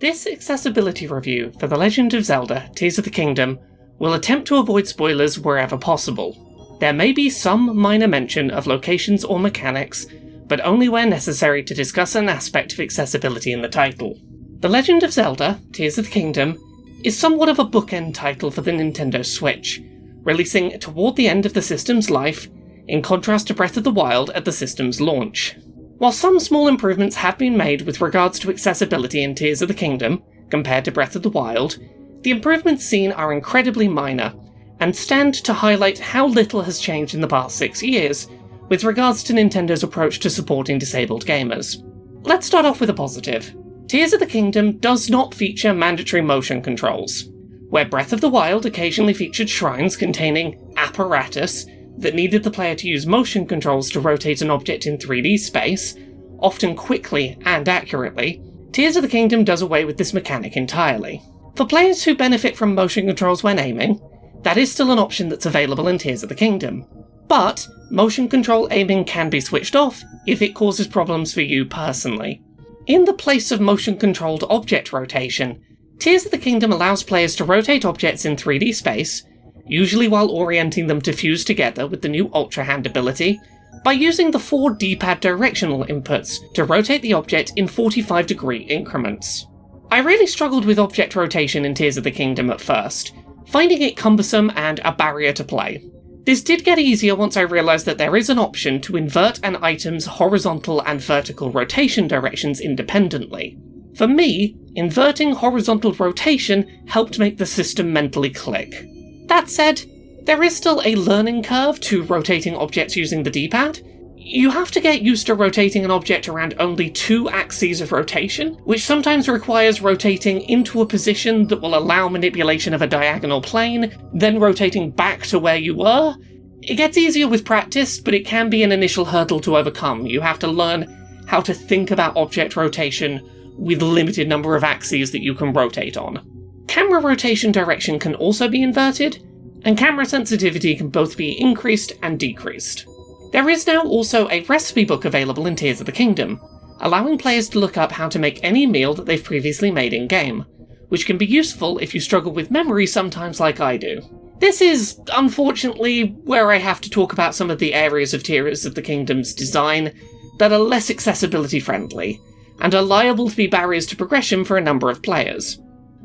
This accessibility review for The Legend of Zelda Tears of the Kingdom will attempt to avoid spoilers wherever possible. There may be some minor mention of locations or mechanics, but only where necessary to discuss an aspect of accessibility in the title. The Legend of Zelda Tears of the Kingdom is somewhat of a bookend title for the Nintendo Switch, releasing toward the end of the system's life, in contrast to Breath of the Wild at the system's launch. While some small improvements have been made with regards to accessibility in Tears of the Kingdom, compared to Breath of the Wild, the improvements seen are incredibly minor, and stand to highlight how little has changed in the past 6 years, with regards to Nintendo's approach to supporting disabled gamers. Let's start off with a positive. Tears of the Kingdom does not feature mandatory motion controls. Where Breath of the Wild occasionally featured shrines containing apparatus that needed the player to use motion controls to rotate an object in 3D space, often quickly and accurately, Tears of the Kingdom does away with this mechanic entirely. For players who benefit from motion controls when aiming, that is still an option that's available in Tears of the Kingdom. But motion control aiming can be switched off if it causes problems for you personally. In the place of motion-controlled object rotation, Tears of the Kingdom allows players to rotate objects in 3D space, usually while orienting them to fuse together with the new Ultra Hand ability, by using the 4 D-pad directional inputs to rotate the object in 45-degree increments. I really struggled with object rotation in Tears of the Kingdom at first, finding it cumbersome and a barrier to play. This did get easier once I realised that there is an option to invert an item's horizontal and vertical rotation directions independently. For me, inverting horizontal rotation helped make the system mentally click. That said, there is still a learning curve to rotating objects using the D-pad. You have to get used to rotating an object around only 2 axes of rotation, which sometimes requires rotating into a position that will allow manipulation of a diagonal plane, then rotating back to where you were. It gets easier with practice, but it can be an initial hurdle to overcome. You have to learn how to think about object rotation with a limited number of axes that you can rotate on. Camera rotation direction can also be inverted, and camera sensitivity can both be increased and decreased. There is now also a recipe book available in Tears of the Kingdom, allowing players to look up how to make any meal that they've previously made in-game, which can be useful if you struggle with memory sometimes like I do. This is, unfortunately, where I have to talk about some of the areas of Tears of the Kingdom's design that are less accessibility friendly, and are liable to be barriers to progression for a number of players.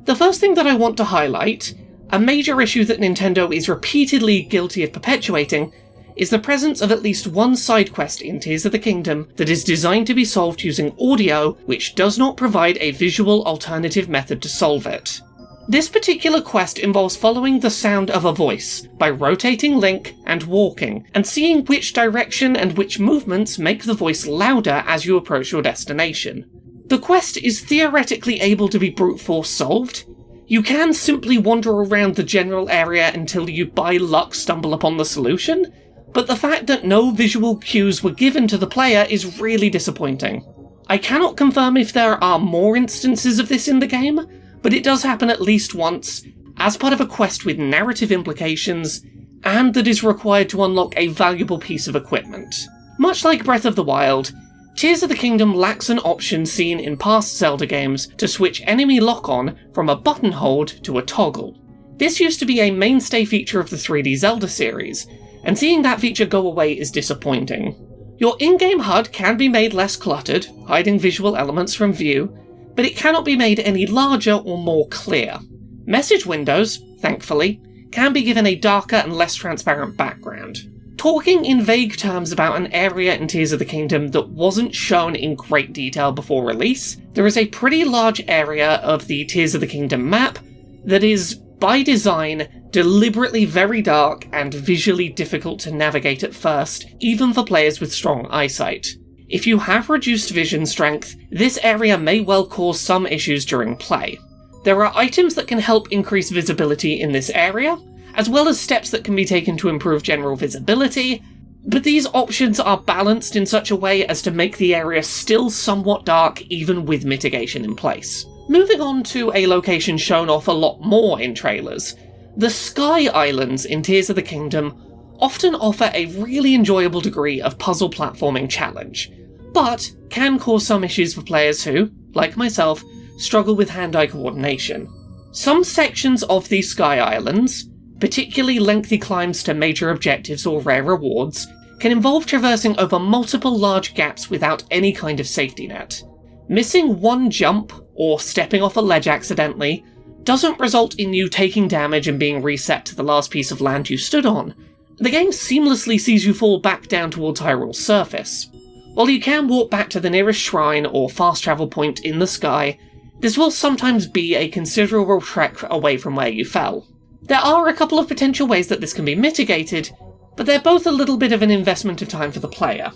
The first thing that I want to highlight, a major issue that Nintendo is repeatedly guilty of perpetuating, is the presence of at least one side quest in Tears of the Kingdom that is designed to be solved using audio, which does not provide a visual alternative method to solve it. This particular quest involves following the sound of a voice by rotating Link and walking, and seeing which direction and which movements make the voice louder as you approach your destination. The quest is theoretically able to be brute force solved. You can simply wander around the general area until you by luck stumble upon the solution, but the fact that no visual cues were given to the player is really disappointing. I cannot confirm if there are more instances of this in the game, but it does happen at least once, as part of a quest with narrative implications, and that is required to unlock a valuable piece of equipment. Much like Breath of the Wild, Tears of the Kingdom lacks an option seen in past Zelda games to switch enemy lock-on from a button hold to a toggle. This used to be a mainstay feature of the 3D Zelda series, and seeing that feature go away is disappointing. Your in-game HUD can be made less cluttered, hiding visual elements from view, but it cannot be made any larger or more clear. Message windows, thankfully, can be given a darker and less transparent background. Talking in vague terms about an area in Tears of the Kingdom that wasn't shown in great detail before release, there is a pretty large area of the Tears of the Kingdom map that is, by design, deliberately very dark and visually difficult to navigate at first, even for players with strong eyesight. If you have reduced vision strength, this area may well cause some issues during play. There are items that can help increase visibility in this area, as well as steps that can be taken to improve general visibility, but these options are balanced in such a way as to make the area still somewhat dark even with mitigation in place. Moving on to a location shown off a lot more in trailers, the Sky Islands in Tears of the Kingdom often offer a really enjoyable degree of puzzle platforming challenge, but can cause some issues for players who, like myself, struggle with hand-eye coordination. Some sections of these sky islands, particularly lengthy climbs to major objectives or rare rewards, can involve traversing over multiple large gaps without any kind of safety net. Missing one jump, or stepping off a ledge accidentally, doesn't result in you taking damage and being reset to the last piece of land you stood on. The game seamlessly sees you fall back down towards Hyrule's surface. While you can walk back to the nearest shrine or fast travel point in the sky, this will sometimes be a considerable trek away from where you fell. There are a couple of potential ways that this can be mitigated, but they're both a little bit of an investment of time for the player.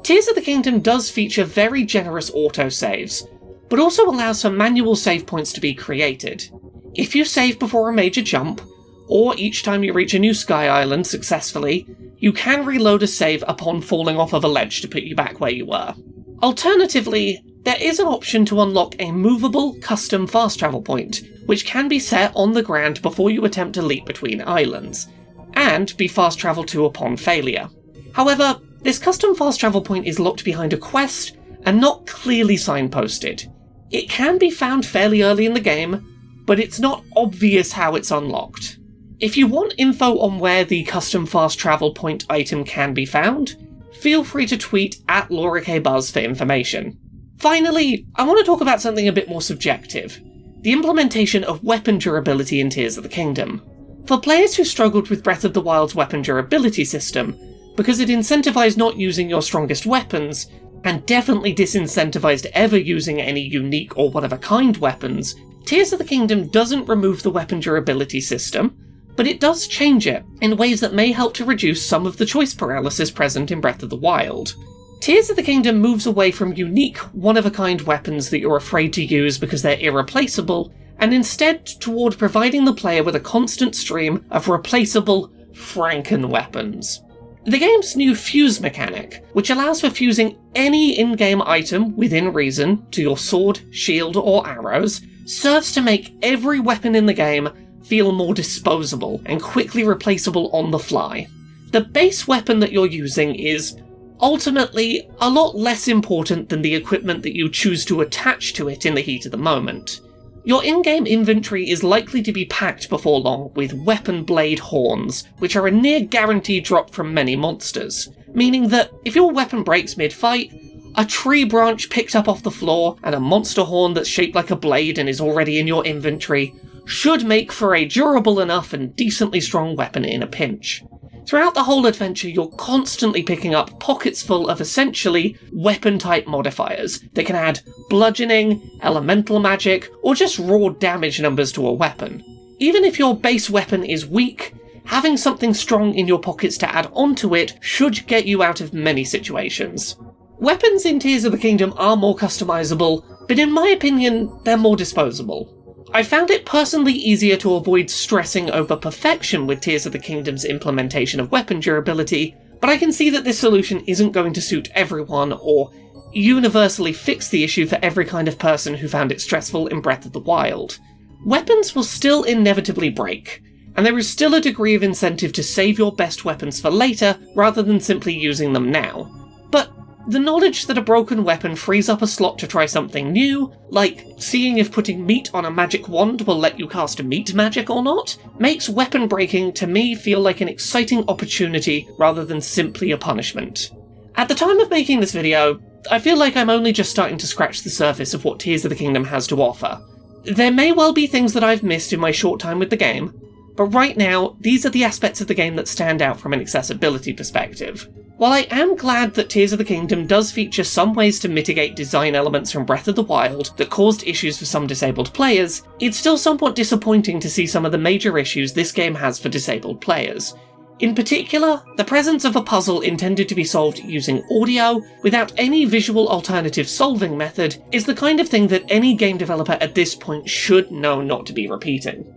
Tears of the Kingdom does feature very generous autosaves, but also allows for manual save points to be created. If you save before a major jump, or each time you reach a new sky island successfully, you can reload a save upon falling off of a ledge to put you back where you were. Alternatively, there is an option to unlock a movable, custom fast travel point, which can be set on the ground before you attempt to leap between islands, and be fast travelled to upon failure. However, this custom fast travel point is locked behind a quest and not clearly signposted. It can be found fairly early in the game, but it's not obvious how it's unlocked. If you want info on where the custom fast travel point item can be found, feel free to tweet at LauraKBuzz for information. Finally, I want to talk about something a bit more subjective: the implementation of weapon durability in Tears of the Kingdom. For players who struggled with Breath of the Wild's weapon durability system, because it incentivized not using your strongest weapons, and definitely disincentivized ever using any unique or one-of-a-kind weapons, Tears of the Kingdom doesn't remove the weapon durability system, but it does change it in ways that may help to reduce some of the choice paralysis present in Breath of the Wild. Tears of the Kingdom moves away from unique, one-of-a-kind weapons that you're afraid to use because they're irreplaceable, and instead toward providing the player with a constant stream of replaceable Franken weapons. The game's new fuse mechanic, which allows for fusing any in-game item within reason to your sword, shield, or arrows, serves to make every weapon in the game feel more disposable and quickly replaceable on the fly. The base weapon that you're using is ultimately a lot less important than the equipment that you choose to attach to it in the heat of the moment. Your in-game inventory is likely to be packed before long with weapon blade horns, which are a near guaranteed drop from many monsters, meaning that if your weapon breaks mid-fight, a tree branch picked up off the floor and a monster horn that's shaped like a blade and is already in your inventory should make for a durable enough and decently strong weapon in a pinch. Throughout the whole adventure, you're constantly picking up pockets full of essentially weapon-type modifiers that can add bludgeoning, elemental magic, or just raw damage numbers to a weapon. Even if your base weapon is weak, having something strong in your pockets to add onto it should get you out of many situations. Weapons in Tears of the Kingdom are more customizable, but in my opinion, they're more disposable. I found it personally easier to avoid stressing over perfection with Tears of the Kingdom's implementation of weapon durability, but I can see that this solution isn't going to suit everyone or universally fix the issue for every kind of person who found it stressful in Breath of the Wild. Weapons will still inevitably break, and there is still a degree of incentive to save your best weapons for later rather than simply using them now. But the knowledge that a broken weapon frees up a slot to try something new, like seeing if putting meat on a magic wand will let you cast meat magic or not, makes weapon breaking to me feel like an exciting opportunity rather than simply a punishment. At the time of making this video, I feel like I'm only just starting to scratch the surface of what Tears of the Kingdom has to offer. There may well be things that I've missed in my short time with the game, but right now, these are the aspects of the game that stand out from an accessibility perspective. While I am glad that Tears of the Kingdom does feature some ways to mitigate design elements from Breath of the Wild that caused issues for some disabled players, it's still somewhat disappointing to see some of the major issues this game has for disabled players. In particular, the presence of a puzzle intended to be solved using audio, without any visual alternative solving method, is the kind of thing that any game developer at this point should know not to be repeating.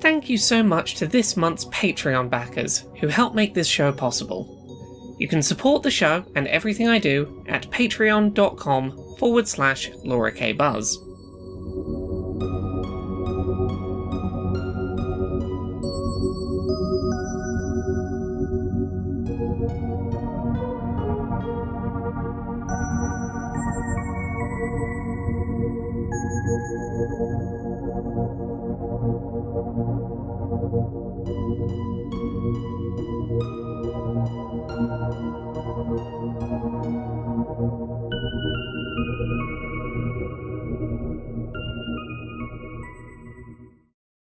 Thank you so much to this month's Patreon backers, who help make this show possible. You can support the show and everything I do at patreon.com/LauraKBuzz.